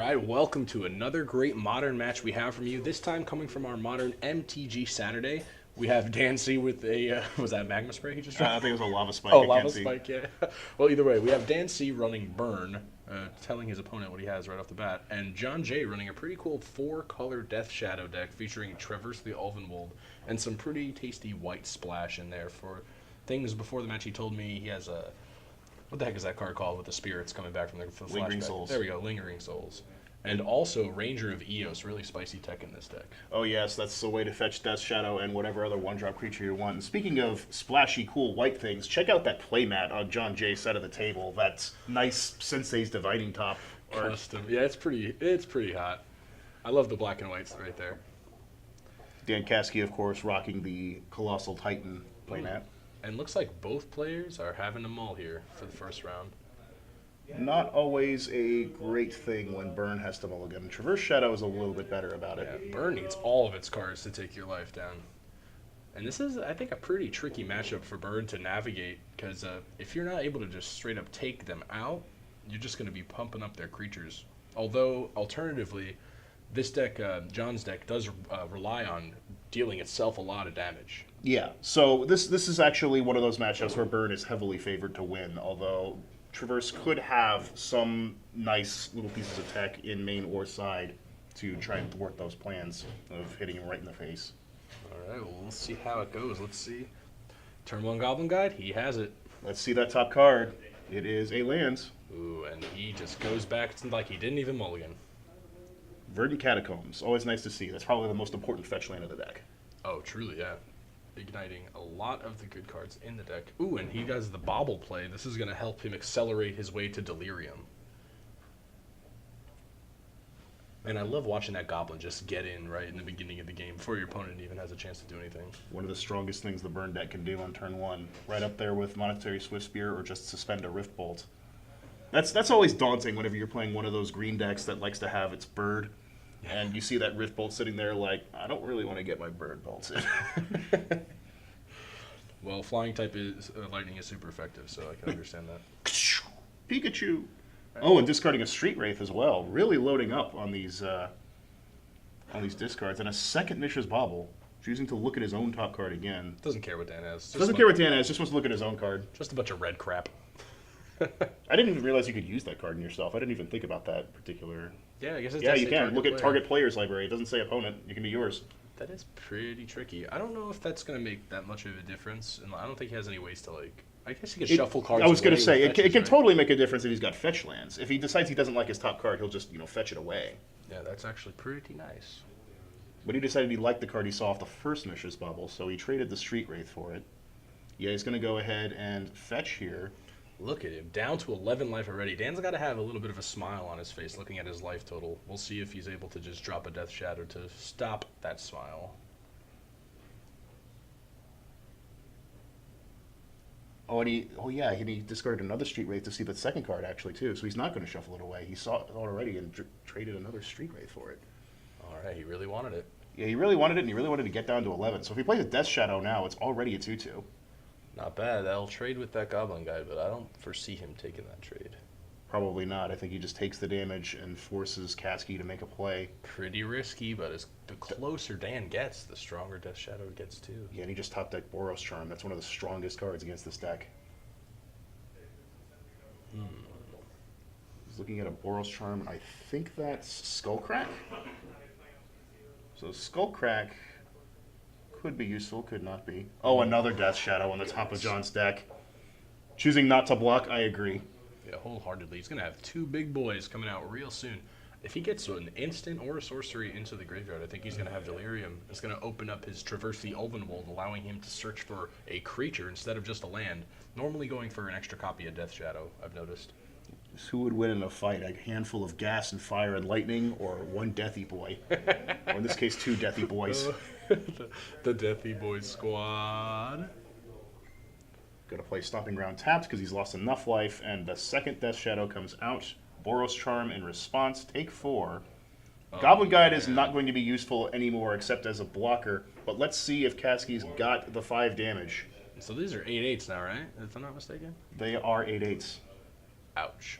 right, welcome to another great Modern match we have from you. This time coming from our Modern MTG Saturday. We have Dan C with a, was that magma spray he just dropped? I think it was a lava spike. Oh, I can't lava see. spike, yeah. Well, either way, we have Dan C running Burn, telling his opponent what he has right off the bat, and John J running a pretty cool four-color Death Shadow deck featuring Traverse the Ulvenwold and some pretty tasty white splash in there for things. Before the match, he told me he has a, what the heck is that card called with the spirits coming back from the Lingering flashback? Souls. There we go, Lingering Souls. And also Ranger of Eos, really spicy tech in this deck. Oh yes, that's the way to fetch Death Shadow and whatever other one-drop creature you want. And speaking of splashy, cool white things, check out that playmat on John Jay's side of the table. That's nice Sensei's Dividing Top art. Custom. Yeah, it's pretty hot. I love the black and whites right there. Dan Kasky, of course, rocking the Colossal Titan playmat. And looks like both players are having a mull here for the first round. Not always a great thing when Burn has to mulligan. Traverse Shadow is a little bit better about it. Yeah, Burn needs all of its cards to take your life down. And this is, I think, a pretty tricky matchup for Burn to navigate, because if you're not able to just straight up take them out, you're just going to be pumping up their creatures. Although, alternatively, this deck, John's deck, does rely on dealing itself a lot of damage. Yeah, so this is actually one of those matchups where Burn is heavily favored to win, although Traverse could have some nice little pieces of tech in main or side to try and thwart those plans of hitting him right in the face. All right, well, let's see how it goes. Let's see. Turn 1 Goblin Guide, he has it. Let's see that top card. It is a land. Ooh, and he just goes back like he didn't even mulligan. Verdant Catacombs. Always nice to see. That's probably the most important fetch land of the deck. Oh, truly, yeah. Igniting a lot of the good cards in the deck. Ooh, and he does the bobble play. This is going to help him accelerate his way to Delirium. And I love watching that Goblin just get in right in the beginning of the game before your opponent even has a chance to do anything. One of the strongest things the Burn deck can do on turn 1. Right up there with Monetary Swift Spear or just Suspend a Rift Bolt. That's always daunting whenever you're playing one of those green decks that likes to have its bird. And you see that Rift Bolt sitting there like, I don't really want to get my bird bolts in. Well, flying type is lightning is super effective, so I can understand that. Pikachu. Oh, and discarding a Street Wraith as well. Really loading up on these discards. And a second Mishra's Bauble, choosing to look at his own top card again. Doesn't care what Dan has. Doesn't care what Dan has, just wants to look at his own card. Just a bunch of red crap. I didn't even realize you could use that card in yourself. I didn't even think about that particular. Yeah, I guess it's Yeah, you can. Look at target player's library. It doesn't say opponent. It can be yours. That is pretty tricky. I don't know if that's going to make that much of a difference. And I don't think he has any ways to, like... I guess he could shuffle cards. I was going to say, away with it fetches, can right? totally make a difference if he's got fetch lands. If he decides he doesn't like his top card, he'll just, fetch it away. Yeah, that's actually pretty nice. But he decided he liked the card he saw off the first Mishra's Bubble, so he traded the Street Wraith for it. Yeah, he's going to go ahead and fetch here. Look at him, down to 11 life already. Dan's got to have a little bit of a smile on his face looking at his life total. We'll see if he's able to just drop a Death Shadow to stop that smile. Oh, and he discarded another Street Wraith to see the second card, actually, too. So he's not going to shuffle it away. He saw it already and traded another Street Wraith for it. All right, he really wanted it. Yeah, he really wanted it, and he really wanted to get down to 11. So if he plays a Death Shadow now, it's already a 2-2. Not bad. I'll trade with that Goblin Guy, but I don't foresee him taking that trade. Probably not. I think he just takes the damage and forces Kasky to make a play. Pretty risky, but the closer Dan gets, the stronger Death Shadow gets too. Yeah, and he just top decked Boros Charm. That's one of the strongest cards against this deck. He's looking at a Boros Charm, and I think that's Skullcrack? So Skullcrack could be useful, could not be. Oh, another Death Shadow on the top of John's deck. Choosing not to block, I agree. Yeah, wholeheartedly. He's going to have two big boys coming out real soon. If he gets an instant or a sorcery into the graveyard, I think he's going to have Delirium. It's going to open up his Traverse the Ulvenwold, allowing him to search for a creature instead of just a land. Normally going for an extra copy of Death Shadow, I've noticed. Who would win in a fight? A handful of gas and fire and lightning, or one Deathy Boy? Or in this case, two Deathy Boys. the Deathy Boys squad. Going to play Stomping Ground tapped because he's lost enough life, and the second Death Shadow comes out. Boros Charm in response, take 4. Goblin Guide is not going to be useful anymore except as a blocker, but let's see if Kasky's got the 5 damage. So these are 8/8s now, right? If I'm not mistaken? They are 8/8s. Ouch.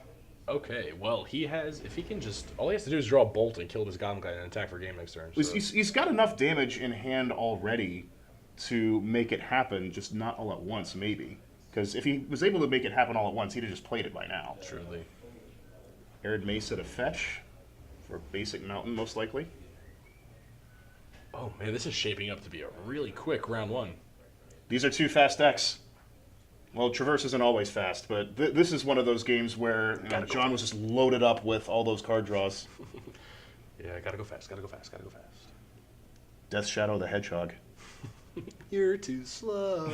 Okay, well, he has. If he can just. All he has to do is draw a bolt and kill this Goblin guy and attack for game next turn. So. He's got enough damage in hand already to make it happen, just not all at once, maybe. Because if he was able to make it happen all at once, he'd have just played it by now. Truly. Arid Mesa to fetch for basic mountain, most likely. Oh, man, this is shaping up to be a really quick round one. These are two fast decks. Well, Traverse isn't always fast, but this is one of those games where John was just loaded up with all those card draws. Yeah, gotta go fast, gotta go fast, gotta go fast. Death Shadow the Hedgehog. You're too slow.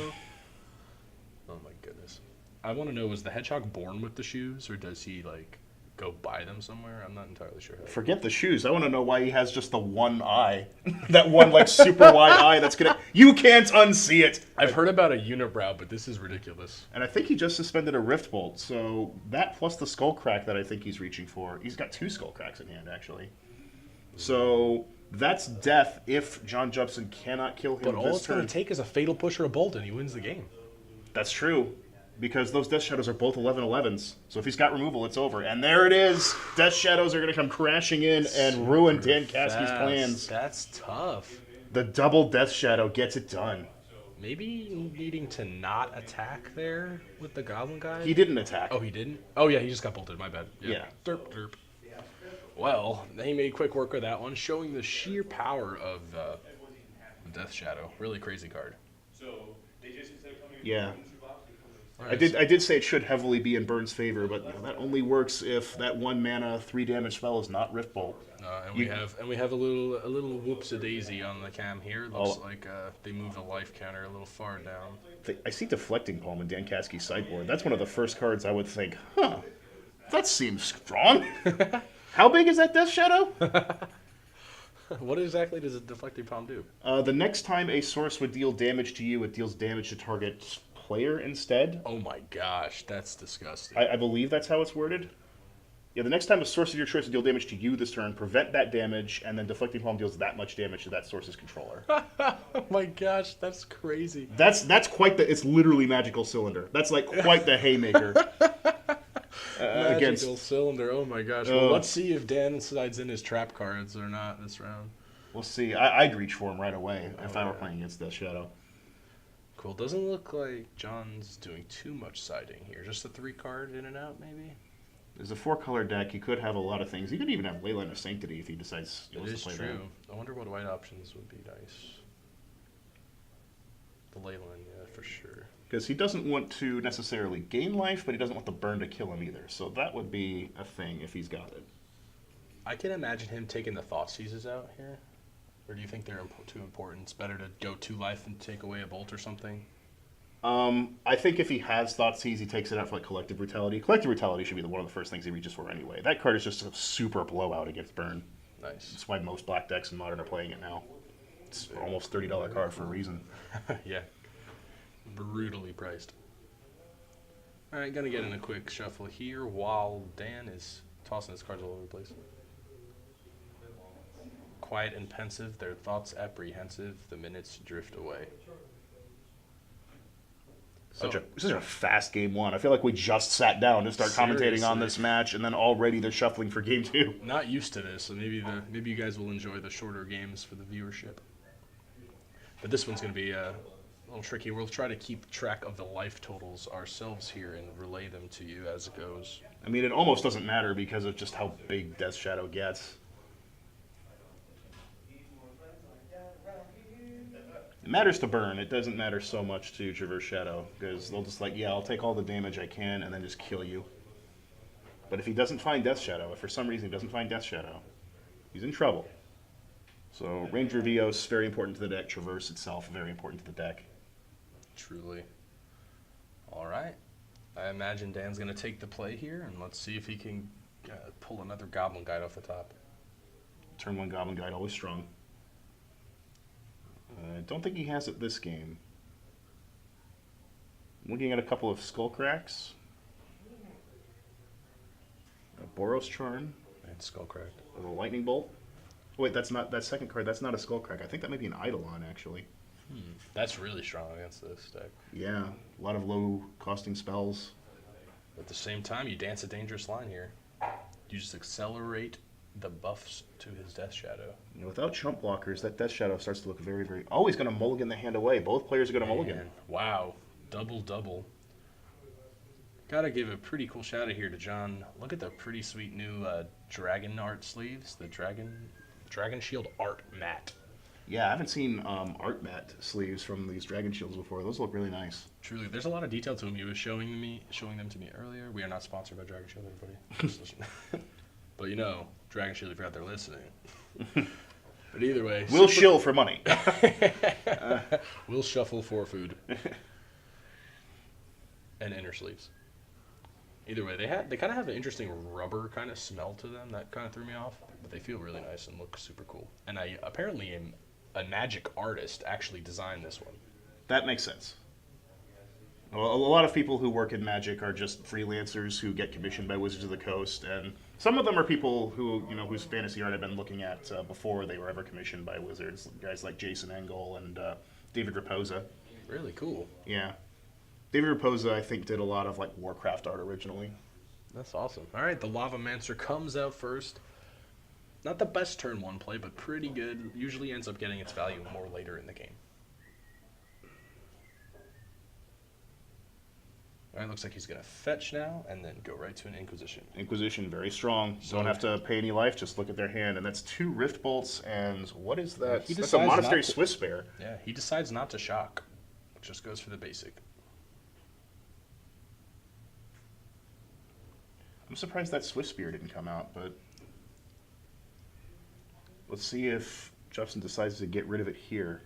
Oh my goodness. I want to know, was the Hedgehog born with the shoes, or does he, like, go buy them somewhere? I'm not entirely sure. Forget the shoes. I want to know why he has just the one eye. That one, like, super wide eye that's gonna... You can't unsee it! I've heard about a unibrow, but this is ridiculous. And I think he just suspended a Rift Bolt, so that plus the Skull Crack that I think he's reaching for. He's got 2 Skull Cracks in hand, actually. So that's death if John Judson cannot kill him this turn. But all it's going to take is a Fatal Push or a Bolt, and he wins the game. That's true. Because those Death Shadows are both 11/11s. So if he's got removal, it's over. And there it is. Death Shadows are going to come crashing in and ruin Dan Caskey's plans. That's tough. The double Death Shadow gets it done. Maybe needing to not attack there with the Goblin guy? He didn't attack. Oh, he didn't? Oh, yeah, he just got bolted. My bad. Yeah. Derp, derp. Well, he made quick work of that one, showing the sheer power of Death Shadow. Really crazy card. Yeah. Right, I did say it should heavily be in Byrne's favor, but that only works if that 1 mana 3 damage spell is not Rift Bolt. And we have a little whoops-a-daisy on the cam here. Looks like they moved the life counter a little far down. I see Deflecting Palm in Dan Caskey's sideboard. That's one of the first cards I would think, huh, that seems strong. How big is that Death Shadow? What exactly does a Deflecting Palm do? The next time a source would deal damage to you, it deals damage to target player instead. Oh my gosh, that's disgusting. I believe that's how it's worded. Yeah, the next time a source of your choice would deal damage to you this turn, prevent that damage, and then Deflecting Palm deals that much damage to that source's controller. Oh my gosh, that's crazy. That's quite the... It's literally Magical Cylinder. That's like quite the haymaker. Magical Cylinder, oh my gosh. Well, let's see if Dan slides in his trap cards or not this round. We'll see. I'd reach for him right away if I were playing against Death Shadow. Cool. Doesn't look like John's doing too much siding here. Just a 3-card in and out, maybe? There's a 4-color deck. He could have a lot of things. He could even have Leyline of Sanctity if he decides he wants to play that. It is true. I wonder what white options would be nice. The Leyline, yeah, for sure. Because he doesn't want to necessarily gain life, but he doesn't want the burn to kill him either. So that would be a thing if he's got it. I can imagine him taking the Thought Seizes out here. Or do you think they're too important? It's better to go 2 life and take away a bolt or something? I think if he has Thoughtseize, he takes it out for like Collective Brutality. Collective Brutality should be one of the first things he reaches for anyway. That card is just a super blowout against burn. Nice. That's why most black decks in Modern are playing it now. It's almost $30 card for a reason. Yeah. Brutally priced. Alright, gonna get in a quick shuffle here while Dan is tossing his cards all over the place. Quiet and pensive, their thoughts apprehensive, the minutes drift away. Such a fast game 1. I feel like we just sat down to start commentating on this match, and then already they're shuffling for game 2. Not used to this, so maybe you guys will enjoy the shorter games for the viewership. But this one's going to be a little tricky. We'll try to keep track of the life totals ourselves here and relay them to you as it goes. I mean, it almost doesn't matter because of just how big Death Shadow gets. It matters to burn. It doesn't matter so much to Traverse Shadow because they'll just like, yeah, I'll take all the damage I can and then just kill you. But if he doesn't find Death Shadow, if for some reason he doesn't find Death Shadow, he's in trouble. So Ranger Vios, very important to the deck. Traverse itself, very important to the deck. Truly. All right. I imagine Dan's going to take the play here, and let's see if he can pull another Goblin Guide off the top. Turn 1 Goblin Guide, always strong. I don't think he has it this game. I'm looking at a couple of Skull Cracks. A Boros Charm. And Skull Crack. A Lightning Bolt. Wait, that's not that second card. That's not a Skull Crack. I think that may be an Eidolon, actually. That's really strong against this deck. Yeah, a lot of low-costing spells. At the same time, you dance a dangerous line here. You just accelerate the buffs to his Death Shadow. You know, without chump blockers, that Death Shadow starts to look very, very... Oh, he's going to mulligan the hand away. Both players are going to mulligan. Wow. Double. Gotta give a pretty cool shout out here to John. Look at the pretty sweet new dragon art sleeves. The Dragon Shield art mat. Yeah, I haven't seen art mat sleeves from these Dragon Shields before. Those look really nice. Truly, there's a lot of detail to them. He was showing them to me earlier. We are not sponsored by Dragon Shield, everybody. Just listen. But you know, Dragon Shield, if you're out there listening. But either way, we'll shill for money. We'll shuffle for food. And inner sleeves. Either way, they kind of have an interesting rubber kind of smell to them that kind of threw me off, but they feel really nice and look super cool. And I apparently am a Magic artist actually designed this one. That makes sense. Well, a lot of people who work in Magic are just freelancers who get commissioned by Wizards of the Coast, and some of them are people who, you know, whose fantasy art I've been looking at before they were ever commissioned by Wizards. Guys like Jason Engel and David Raposa. Really cool. Yeah. David Raposa, I think, did a lot of like Warcraft art originally. That's awesome. All right, the Lavamancer comes out first. Not the best turn one play, but pretty good. Usually ends up getting its value more later in the game. All right, looks like he's going to fetch now and then go right to an Inquisition. Inquisition, very strong. So don't have to pay any life, just look at their hand. And that's 2 Rift Bolts, and what is that? That's a Monastery Swiss Bear. Yeah, he decides not to shock. Just goes for the basic. I'm surprised that Swiss Spear didn't come out, but let's see if Jefferson decides to get rid of it here.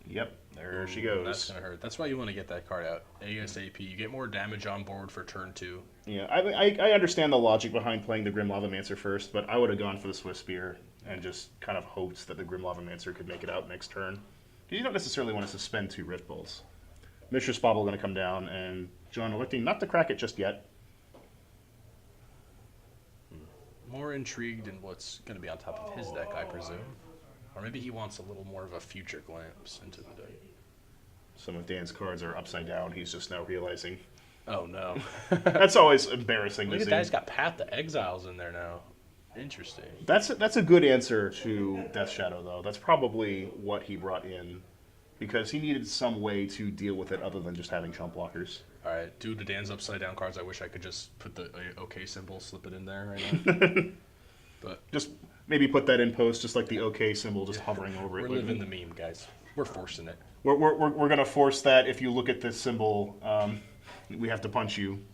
Yep, there she goes. That's going to hurt. That's why you want to get that card out. ASAP. You get more damage on board for turn 2. Yeah, I understand the logic behind playing the Grim Lavamancer first, but I would have gone for the Swiss Spear and just kind of hoped that the Grim Lavamancer could make it out next turn. You don't necessarily want to suspend 2 Rift Bolts. Mishra's Bauble going to come down, and John electing not to crack it just yet. More intrigued in what's going to be on top of his deck, I presume. Or maybe he wants a little more of a future glimpse into the deck. Some of Dan's cards are upside down. He's just now realizing. Oh, no. That's always embarrassing Look to at see. that. He's got Path to Exiles in there now. Interesting. That's a good answer to Death Shadow, though. That's probably what he brought in, because he needed some way to deal with it other than just having chump blockers. All right, due to Dan's upside down cards, I wish I could just put the OK symbol, slip it in there right now. But just maybe put that in post, just like the OK symbol, just hovering over it. We're living the meme, guys. We're forcing it. We're gonna force that. If you look at this symbol, we have to punch you.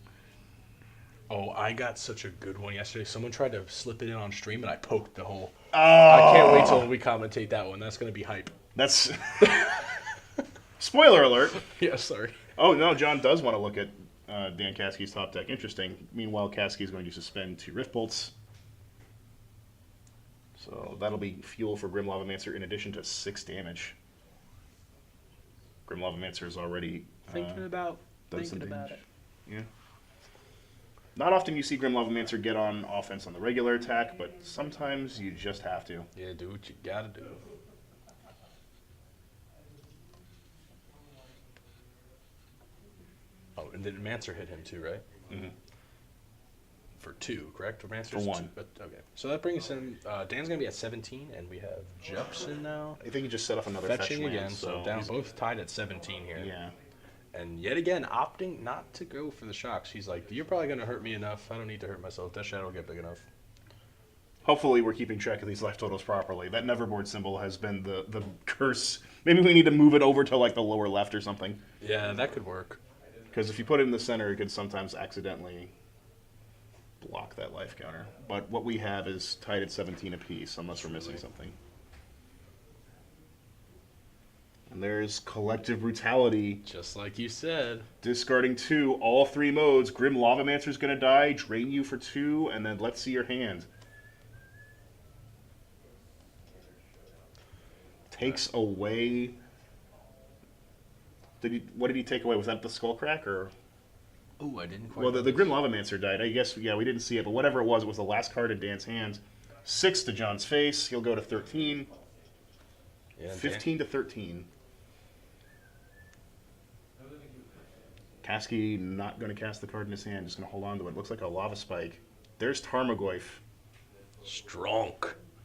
Oh, I got such a good one yesterday. Someone tried to slip it in on stream, and I poked the hole. Oh. I can't wait till we commentate that one. That's gonna be hype. That's spoiler alert. Yeah, sorry. Oh no, John does want to look at Dan Caskey's top deck. Interesting. Meanwhile, Caskey is going to suspend 2 Rift Bolts. So that'll be fuel for Grim Lavamancer in addition to 6 damage. Grim Lavamancer is already Thinking about done some it. Yeah. Not often you see Grim Lavamancer get on offense on the regular attack, but sometimes you just have to. Yeah, do what you gotta do. Oh, and then Mancer hit him too, right? Mm-hmm. For 2, correct? Or Mancer's For 1. 2, but, okay. So that brings him. Dan's gonna be at 17, and we have Jepson now. I think he just set up another Fetching fetch land, again, so down both tied at 17 here. Yeah. And yet again, opting not to go for the shocks. He's like, you're probably gonna hurt me enough. I don't need to hurt myself. That shadow will get big enough. Hopefully we're keeping track of these life totals properly. That NeverBoard symbol has been the curse. Maybe we need to move it over to like the lower left or something. Yeah, that could work. Because if you put it in the center, it could sometimes accidentally block that life counter. But what we have is tied at 17 apiece, unless we're missing something. And there's Collective Brutality. Just like you said. Discarding 2, all 3 modes. Grim Lavamancer's going to die, drain you for 2, and then let's see your hand. Takes away... What did he take away? Was that the Skullcrack, or... Oh, I didn't quite... Well, the Grim Lavamancer died. I guess, yeah, we didn't see it, but whatever it was the last card in Dan's hand. 6 to John's face. He'll go to 13. Yeah, 15 to 13. Caskey not going to cast the card in his hand, just going to hold on to it. Looks like a Lava Spike. There's Tarmogoyf. Strong.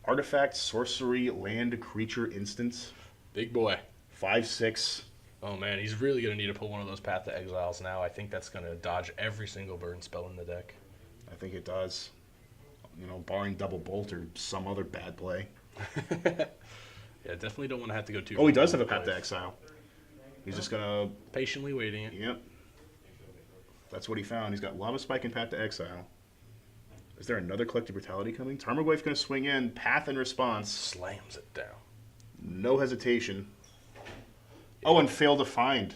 Artifact, sorcery, land, creature, instance. Big boy. 5/6. Oh man, he's really going to need to pull one of those Path to Exiles now. I think that's going to dodge every single burn spell in the deck. I think it does. You know, barring double bolt or some other bad play. Yeah, definitely don't want to have to go too Oh, he far does have a with Path to life. Exile. He's just going to... Patiently waiting it. Yep. That's what he found. He's got Lava Spike and Path to Exile. Is there another Collective Brutality coming? Tarmogoyf going to swing in. Path in response. Slams it down. No hesitation. Oh, and Fail to Find.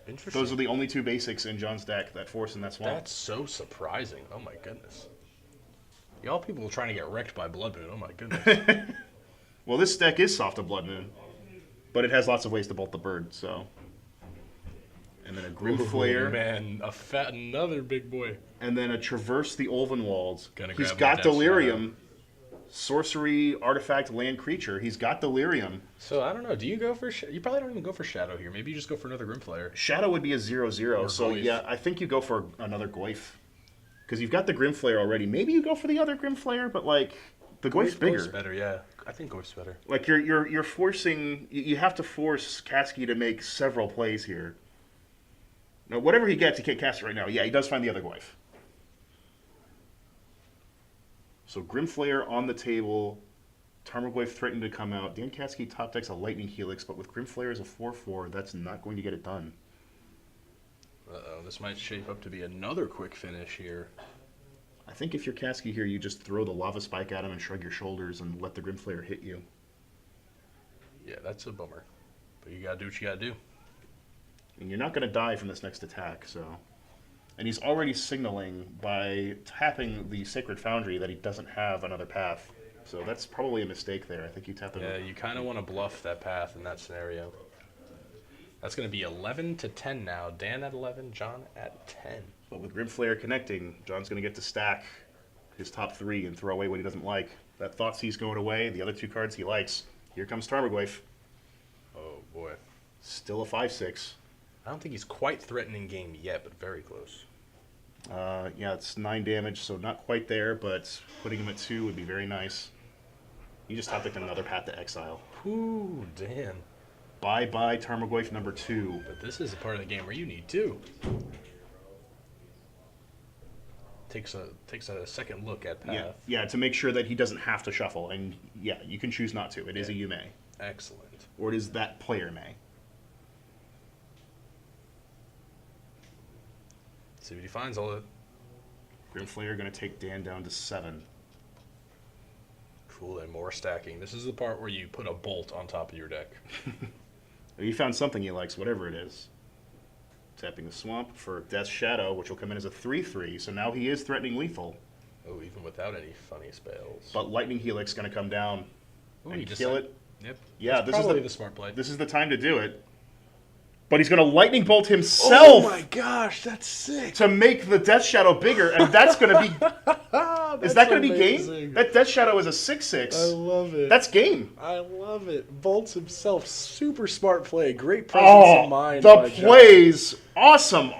Interesting. Those are the only two basics in John's deck, that Force and that Swamp. That's so surprising. Oh my goodness. Y'all people trying to get wrecked by Blood Moon. Oh my goodness. Well, this deck is soft to Blood Moon, but it has lots of ways to bolt the bird, so. And then a Grim Flare. Man, another big boy. And then a Traverse the Ulvenwald. Gonna He's grab got the Death Delirium. Sorcery, artifact, land, creature. He's got Delirium. So I don't know. Do you go for? You probably don't even go for Shadow here. Maybe you just go for another Grim Flare. Shadow would be a 0/0. Or So Goyf. yeah, I think you go for another Goyf. Because you've got the Grim Flare already. Maybe you go for the other Grim Flare, but like the Goyf's bigger. Goyf's better, yeah. I think Goyf's better. Like you're forcing. You have to force Kasky to make several plays here. Now whatever he gets, he can't cast it right now. Yeah, he does find the other Goyf. So Grim Flare on the table. Tarmogoyf threatened to come out. Dan Kasky top decks a Lightning Helix, but with Grim Flare as a 4/4, that's not going to get it done. Uh-oh, this might shape up to be another quick finish here. I think if you're Kasky here, you just throw the Lava Spike at him and shrug your shoulders and let the Grim Flare hit you. Yeah, that's a bummer. But you gotta do what you gotta do. And you're not going to die from this next attack, so... And he's already signaling by tapping the Sacred Foundry that he doesn't have another path. So that's probably a mistake there. I think you tap the... Yeah, you kind of want to bluff that path in that scenario. That's going to be 11 to 10 now. Dan at 11, John at 10. But with Grim Flare connecting, John's going to get to stack his top three and throw away what he doesn't like. That Thoughtseize going away, the other two cards he likes. Here comes Tarmogoyf. Oh, boy. Still a 5/6. I don't think he's quite threatening game yet, but very close. Yeah, it's 9 damage, so not quite there, but putting him at 2 would be very nice. You just top decked another Path to Exile. Ooh, Dan. Bye-bye Tarmogoyf number 2. But this is a part of the game where you need two. Takes a second look at path. Yeah, to make sure that he doesn't have to shuffle. And yeah, you can choose not to. It is a you may. Excellent. Or it is that player may. See what he finds all it. Grim Flare going to take Dan down to 7. Cool, and more stacking. This is the part where you put a bolt on top of your deck. He found something he likes, whatever it is. Tapping the Swamp for Death's Shadow, which will come in as a 3/3, so now he is threatening lethal. Oh, even without any funny spells. But Lightning Helix going to come down and he just kill it. Yep. Yeah, That's this is probably the the smart play. This is the time to do it. But he's going to Lightning Bolt himself Oh my gosh, that's sick. to make the Death Shadow bigger, and that's going to be... Is that going to be game? That Death Shadow is a 6/6. I love it. That's game. I love it. Bolts himself. Super smart play. Great presence of mind. The by John. plays. Awesome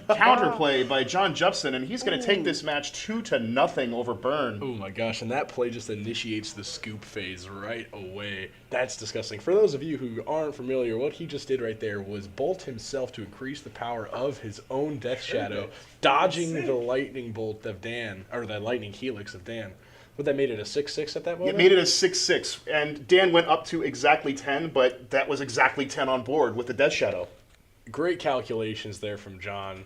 counterplay by John Jepson, and he's going to take this match 2-0 over Burn. Oh my gosh, and that play just initiates the scoop phase right away. That's disgusting. For those of you who aren't familiar, what he just did right there was bolt himself to increase the power of his own Death Shadow, dodging the lightning bolt of Dan, or the lightning helix of Dan. But that made it a 6/6 at that moment? It made it a 6/6, and Dan went up to exactly 10, but that was exactly 10 on board with the Death Shadow. Great calculations there from John.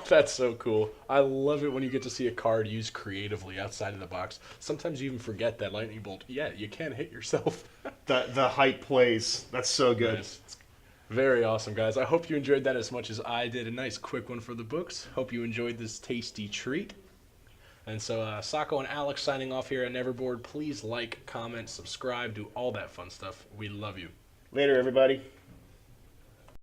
That's so cool. I love it when you get to see a card used creatively outside of the box. Sometimes you even forget that lightning bolt. Yeah, you can hit yourself. The height plays. That's so good. Nice. Very awesome, guys. I hope you enjoyed that as much as I did. A nice quick one for the books. Hope you enjoyed this tasty treat. And so, Sako and Alex signing off here at NeverBoard. Please like, comment, subscribe, do all that fun stuff. We love you. Later, everybody.